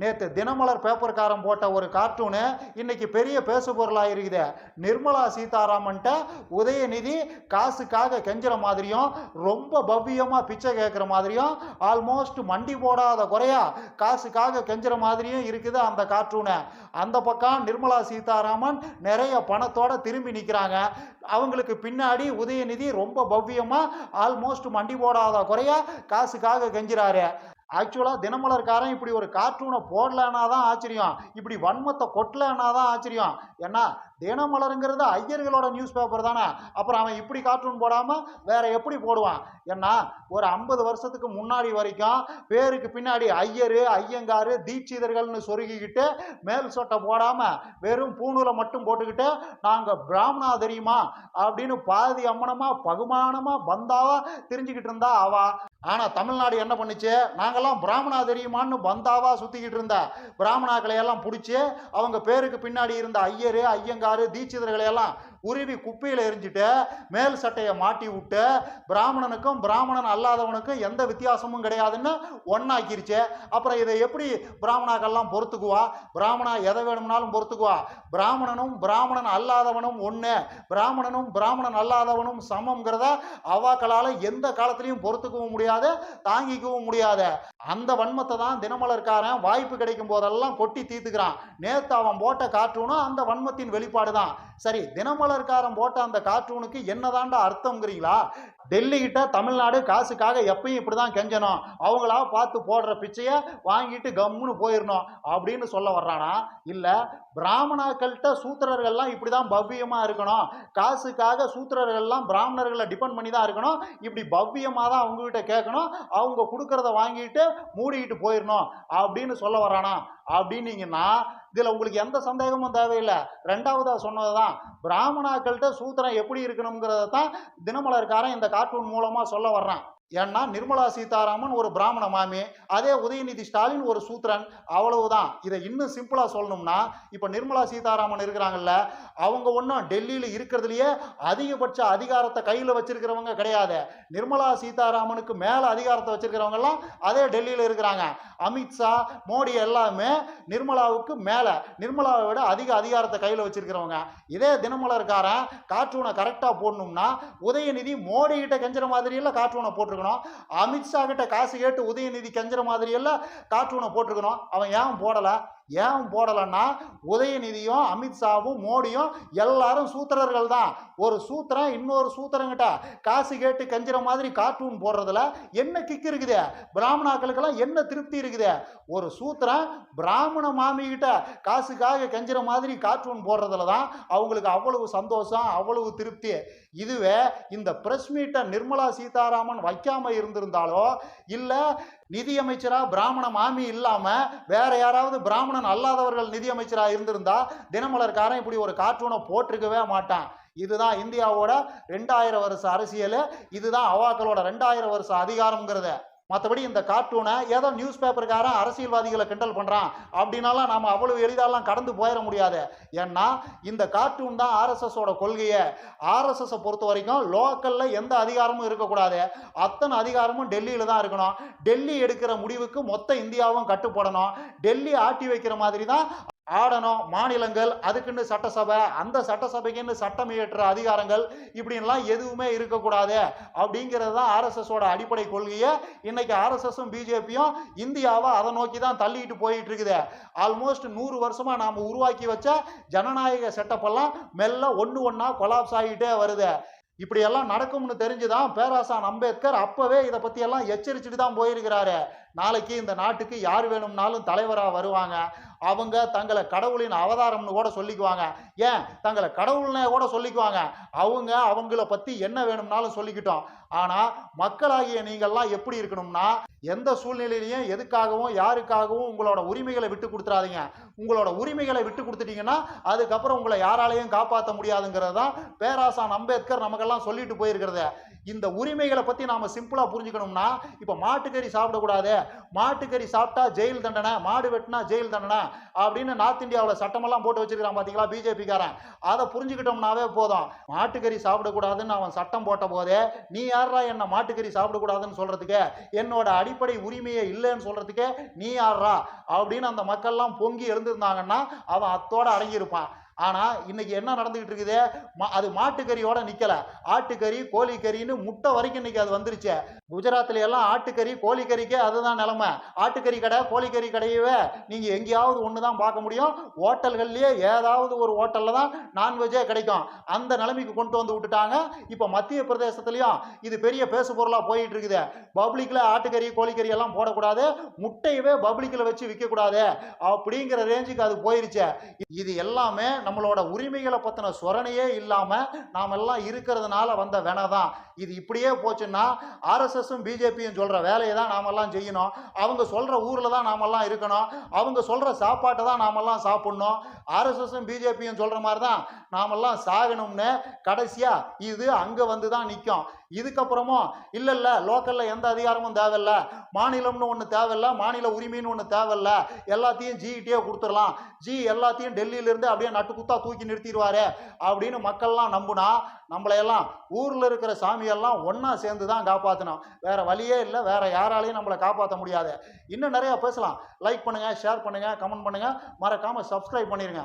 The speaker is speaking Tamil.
நேற்று தினமலர் பேப்பர்காரன் போட்ட ஒரு கார்ட்டூனு இன்னைக்கு பெரிய பேசு பொருளாக இருக்குது. நிர்மலா சீதாராமன்ட்ட உதயநிதி காசுக்காக கெஞ்சுற மாதிரியும் ரொம்ப பவ்யமாக பிச்சை கேட்குற மாதிரியும் ஆல்மோஸ்ட் மண்டி போடாத குறையா காசுக்காக கெஞ்சுற மாதிரியும் இருக்குது அந்த கார்ட்டூனு. அந்த பக்கம் நிர்மலா சீதாராமன் நிறைய பணத்தோட திரும்பி நிற்கிறாங்க. அவங்களுக்கு பின்னாடி உதயநிதி ரொம்ப பவ்யமாக ஆல்மோஸ்ட் மண்டி போடாத குறையா காசுக்காக கெஞ்சுறாரு. ஆக்சுவலாக தினமலர்காரன் இப்படி ஒரு கார்ட்டூனை போடலன்னா தான் ஆச்சரியம், இப்படி வன்மத்தை கொட்டலன்னா தான் ஆச்சரியம். ஏன்னா தினமலருங்கிறது ஐயர்களோட நியூஸ் பேப்பர் தானே, அப்புறம் அவன் இப்படி கார்ட்டூன் போடாமல் வேற எப்படி போடுவான்? ஏன்னா ஒரு 50 வருஷத்துக்கு முன்னாடி வரைக்கும் பேருக்கு பின்னாடி ஐயரு ஐயங்காரு தீட்சிதர்கள்னு சொருகிக்கிட்டு மேல் சொட்டை போடாமல் வெறும் பூணூலை மட்டும் போட்டுக்கிட்டு நாங்கள் பிராமணா தெரியுமா அப்படின்னு பாதி அம்மனமாக பகுமானமாக பந்தாவா தெரிஞ்சுக்கிட்டு இருந்தா அவா. ஆனால் தமிழ்நாடு என்ன பண்ணுச்சு, நாங்கள்லாம் பிராமணா தெரியுமான்னு பந்தாவா சுற்றிக்கிட்டு இருந்த பிராமணாக்களை எல்லாம் பிடிச்சி அவங்க பேருக்கு பின்னாடி இருந்த ஐயரு ஐயங்காரு தீட்சிதர்களை எல்லாம் உருவி குப்பையில் எரிஞ்சிட்டு மேல் சட்டையை மாட்டி விட்டு பிராமணனுக்கும் பிராமணன் அல்லாதவனுக்கும் எந்த வித்தியாசமும் கிடையாதுன்னு ஒன்னாக்கிருச்சு. அப்புறம் இதை எப்படி பிராமணாக்கள்லாம் பொறுத்துக்குவா? பிராமணா எதை வேணும்னாலும் பொறுத்துக்குவா. பிராமணனும் பிராமணன் அல்லாதவனும் ஒன்று, பிராமணனும் பிராமணன் அல்லாதவனும் சமம்ங்கிறத அவாக்களால் எந்த காலத்திலையும் பொறுத்துக்கவும் முடியாது, தாங்கிக்கவும் முடியாது. அந்த வன்மத்தை தான் தினமலர்காரன் வாய்ப்பு கிடைக்கும் போதெல்லாம் கொட்டி தீர்த்துக்கிறான். நேற்று அவன் போட்ட கார்ட்டூனும் அந்த வன்மத்தின் வெளிப்பாடு தான். சரி, தினமலர்காரன் போட்ட அந்த கார்ட்டூனுக்கு என்னதாண்டா அர்த்தம்ங்கிறீங்களா? டெல்லி கிட்ட தமிழ்நாடு காசுக்காக எப்பயும் இப்படிதான் கெஞ்சணும், அவங்களா பார்த்து போடுற பிச்சையை வாங்கிட்டு கம்முன்னு போயிடணும் அப்படின்னு சொல்ல வர்றானா? இல்லை, பிராமணாக்கள்கிட்ட சூத்திரர்கள்லாம் இப்படிதான் பவ்யமா இருக்கணும், காசுக்காக சூத்திரர்கள்லாம் பிராமணர்களை டிபெண்ட் பண்ணி தான் இருக்கணும், இப்படி பவ்யமாக தான் அவங்ககிட்ட கேட்கணும், அவங்க கொடுக்கறத வாங்கிட்டு மூடிக்கிட்டு போயிடணும் அப்படின்னு சொல்ல வர்றானா? அப்படின்னீங்கன்னா இதில் உங்களுக்கு எந்த சந்தேகமும் தேவையில்லை. ரெண்டாவதாக சொன்னது தான், பிராமணாக்கள்கிட்ட சூத்திரம் எப்படி இருக்கணுங்கிறத தான் தினமலர்காரன் இந்த கார்ட்டூன் மூலமாக சொல்ல வர்றான். ஏன்னா நிர்மலா சீதாராமன் ஒரு பிராமண மாமி, அதே உதயநிதி ஸ்டாலின் ஒரு சூத்திரன், அவ்வளவுதான். இதை இன்னும் சிம்பிளாக சொல்லணும்னா, இப்போ நிர்மலா சீதாராமன் இருக்கிறாங்கல்ல, அவங்க ஒன்றும் டெல்லியில் இருக்கிறதுலையே அதிகபட்ச அதிகாரத்தை கையில் வச்சிருக்கிறவங்க கிடையாது. நிர்மலா சீதாராமனுக்கு மேலே அதிகாரத்தை வச்சிருக்கிறவங்கெல்லாம் அதே டெல்லியில் இருக்கிறாங்க. அமித்ஷா மோடி எல்லாமே நிர்மலாவுக்கு மேலே, நிர்மலாவை விட அதிக அதிகாரத்தை கையில் வச்சிருக்கிறவங்க. இதே தினமலர்காரன் கார்ட்டூனை கரெக்டாக போடணும்னா உதயநிதி மோடி கிட்ட கெஞ்சுற மாதிரியெல்லாம் கார்ட்டூனை போட்டு அமித்ஷா கிட்ட காசு கேட்டு உதயநிதி கெஞ்சுற மாதிரி எல்லாம் கார்ட்டூனை போட்டிருக்கணும். அவன் ஏன் போடலன்னா உதயநிதியும் அமித்ஷாவும் மோடியும் எல்லாரும் சூத்திரர்கள் தான். ஒரு சூத்திரன் இன்னொரு சூத்திரங்கிட்ட காசு கேட்டு கெஞ்சுற மாதிரி கார்ட்டூன் போடுறதுல என்ன கிக்கு இருக்குது? பிராமணாக்களுக்கெல்லாம் என்ன திருப்தி இருக்குது? ஒரு சூத்திரன் பிராமண மாமி கிட்ட காசுக்காக கெஞ்சுற மாதிரி கார்ட்டூன் போடுறதுல தான் அவங்களுக்கு அவ்வளவு சந்தோஷம், அவ்வளவு திருப்தி. இதுவே இந்த பிரஸ் மீட்டை நிர்மலா சீதாராமன் வைக்காம இருந்திருந்தாலோ, இல்ல நிதியமைச்சரா பிராமண மாமி இல்லாம வேற யாராவது பிராமணன் அல்லாதவர்கள் நிதியமைச்சரா இருந்திருந்தா தினமலர்காரன் இப்படி ஒரு கார்ட்டூனை போட்டிருக்கவே மாட்டான். இதுதான் இந்தியாவோட 2000 வருஷ அரசியல், இதுதான் அவாக்களோட 2000 வருஷ அதிகாரம்ங்கிறது. மற்றபடி இந்த கார்ட்டூனை ஏதோ நியூஸ் பேப்பருக்காரன் அரசியல்வாதிகளை கிண்டல் பண்ணுறான் அப்படின்னாலாம் நாம் அவ்வளவு எளிதாலாம் கடந்து போயிட முடியாது. ஏன்னா இந்த கார்ட்டூன் தான் ஆர்எஸ்எஸோட கொள்கையை. ஆர்எஸ்எஸை பொறுத்த வரைக்கும் லோக்கலில் எந்த அதிகாரமும் இருக்கக்கூடாது, அத்தனை அதிகாரமும் டெல்லியில் தான் இருக்கணும். டெல்லி எடுக்கிற முடிவுக்கு மொத்த இந்தியாவும் கட்டுப்படணும். டெல்லி ஆட்டி வைக்கிற மாதிரி தான் ஆடணும். மாநிலங்கள் அதுக்குன்னு சட்டசபை, அந்த சட்டசபைக்குன்னு சட்டம் இயற்ற அதிகாரங்கள் இப்படின்லாம் எதுவுமே இருக்கக்கூடாது அப்படிங்கிறது தான் ஆர்எஸ்எஸோட அடிப்படை கொள்கையை. இன்னைக்கு ஆர்எஸ்எஸும் பிஜேபியும் இந்தியாவை அதை நோக்கி தான் தள்ளிட்டு போயிட்டு இருக்குது. ஆல்மோஸ்ட் 100 வருஷமா நாம் உருவாக்கி வச்ச ஜனநாயக செட்டப்பெல்லாம் மெல்ல ஒன்றா கொலாப்ஸ் ஆகிட்டே வருது. இப்படியெல்லாம் நடக்கும்னு தெரிஞ்சுதான் பேராசான் அம்பேத்கர் அப்பவே இதை பற்றியெல்லாம் எச்சரிச்சுட்டு தான் போயிருக்கிறாரு. நாளைக்கு இந்த நாட்டுக்கு யார் வேணும்னாலும் தலைவராக வருவாங்க. அவங்க தங்களை கடவுளின் அவதாரம்னு கூட சொல்லிக்குவாங்க. ஏன் தங்களை கடவுள்னே கூட சொல்லிக்குவாங்க. அவங்க அவங்கள பற்றி என்ன வேணும்னாலும் சொல்லிக்கிட்டோம். ஆனால் மக்களாகிய நீங்கள்லாம் எப்படி இருக்கணும்னா, எந்த சூழ்நிலையிலையும் எதுக்காகவும் யாருக்காகவும் உங்களோட உரிமைகளை விட்டு கொடுத்துறாதீங்க. உங்களோட உரிமைகளை விட்டு கொடுத்துட்டீங்கன்னா அதுக்கப்புறம் உங்களை யாராலையும் காப்பாற்ற முடியாதுங்கிறது தான் பேராசான் அம்பேத்கர் நமக்கெல்லாம் சொல்லிட்டு போயிருக்கிறது. இந்த உரிமைகளை பற்றி நாம் சிம்பிளாக புரிஞ்சுக்கணும்னா, இப்போ மாட்டுக்கறி சாப்பிடக்கூடாது, மாட்டுக்கறி சாப்பிட்டா ஜெயில் தண்டனை, மாடு வெட்டினா ஜெயில் தண்டனை அப்படின்னு நார்த் இந்தியாவில் சட்டமெல்லாம் போட்டு வச்சிருக்கிறான் பார்த்தீங்களா பிஜேபிக்காரன். அதை புரிஞ்சுக்கிட்டோம்னாவே போதும். மாட்டுக்கறி சாப்பிடக்கூடாதுன்னு அவன் சட்டம் போட்ட போதே நீ யாரா என்ன மாட்டுக்கறி சாப்பிடக்கூடாதுன்னு சொல்றதுக்கு, என்னோட அடிப்படை உரிமையே இல்லைன்னு சொல்றதுக்கு நீ யாரா அப்படின்னு அந்த மக்கள்லாம் பொங்கி எழுந்திருந்தாங்கன்னா அவன் அத்தோட அடங்கியிருப்பான். ஆனா இன்னைக்கு என்ன நடந்துகிட்டு இருக்குது, அது மாட்டுக்கறியோட நிக்கல, ஆட்டுக்கறி கோழிக்கறின்னு முட்டை வரைக்கும் இன்னைக்கு அது வந்துருச்சு. குஜராத்ல எல்லாம் ஆட்டுக்கறி கோழிக்கறிக்கே அதுதான் நிலைமை. ஆட்டுக்கறி கடை கோழிக்கறி கடையவே நீங்க எங்கேயாவது ஒண்ணுதான் பார்க்க முடியும். ஹோட்டல்கள்லயே ஏதாவது ஒரு ஹோட்டல்ல தான் நான்வெஜ்ஜே கிடைக்கும். அந்த நிலைமைக்கு கொண்டு வந்து விட்டுட்டாங்க. இப்ப மத்திய பிரதேசத்திலயும் இது பெரிய பேசு பொருளா போயிட்டு இருக்குது. பப்ளிக்ல ஆட்டுக்கறி கோழிக்கறி எல்லாம் போடக்கூடாது, முட்டையவே பப்ளிக்ல வச்சு விற்க கூடாது அப்படிங்கிற ரேஞ்சுக்கு அது போயிருச்சு. இது எல்லாமே நம்மளோட உரிமைகளை பத்தின சொரணையே இல்லாம நாம எல்லாம் இருக்கிறதுனால வந்த வெனதான். இது இப்படியே போச்சுன்னா ஆர்எஸ்எஸும் பிஜேபியும் சொல்ற வேலையை தான் நாமெல்லாம் செய்யணும். அவங்க சொல்ற ஊர்ல தான் நாமெல்லாம் இருக்கணும். அவங்க சொல்ற சாப்பாட்டை தான் நாமெல்லாம் சாப்பிடணும். ஆர்எஸ்எஸும் பிஜேபியும் சொல்ற மாதிரி தான் நாமெல்லாம் சாகணும்னு கடைசியா இது அங்க வந்து தான் நிற்கும். இதுக்கப்புறமும் இல்ல லோக்கல்ல எந்த அதிகாரமும் தேவையில்ல, மாநிலம்னு ஒண்ணு தேவையில்ல, மாநில உரிமைன்னு ஒண்ணு தேவையில்ல, எல்லாத்தையும் ஜிகிட்டே கொடுத்துடலாம், ஜி எல்லாத்தையும் டெல்லியில இருந்து அப்படியே நட்டு குத்தா தூக்கி நிறுத்திடுவாரு அப்படின்னு மக்கள்லாம் நம்புனா நம்மளையெல்லாம் ஊர்ல இருக்கிற சாமியெல்லாம் ஒன்னா சேர்ந்து தான் காப்பாற்றணும். வேற வழியே இல்லை, வேற யாராலையும் நம்மளை காப்பாற்ற முடியாது. இன்னும் நிறைய பேசலாம். லைக் பண்ணுங்க, ஷேர் பண்ணுங்க, கமெண்ட் பண்ணுங்க, மறக்காம சப்ஸ்கிரைப் பண்ணிருங்க.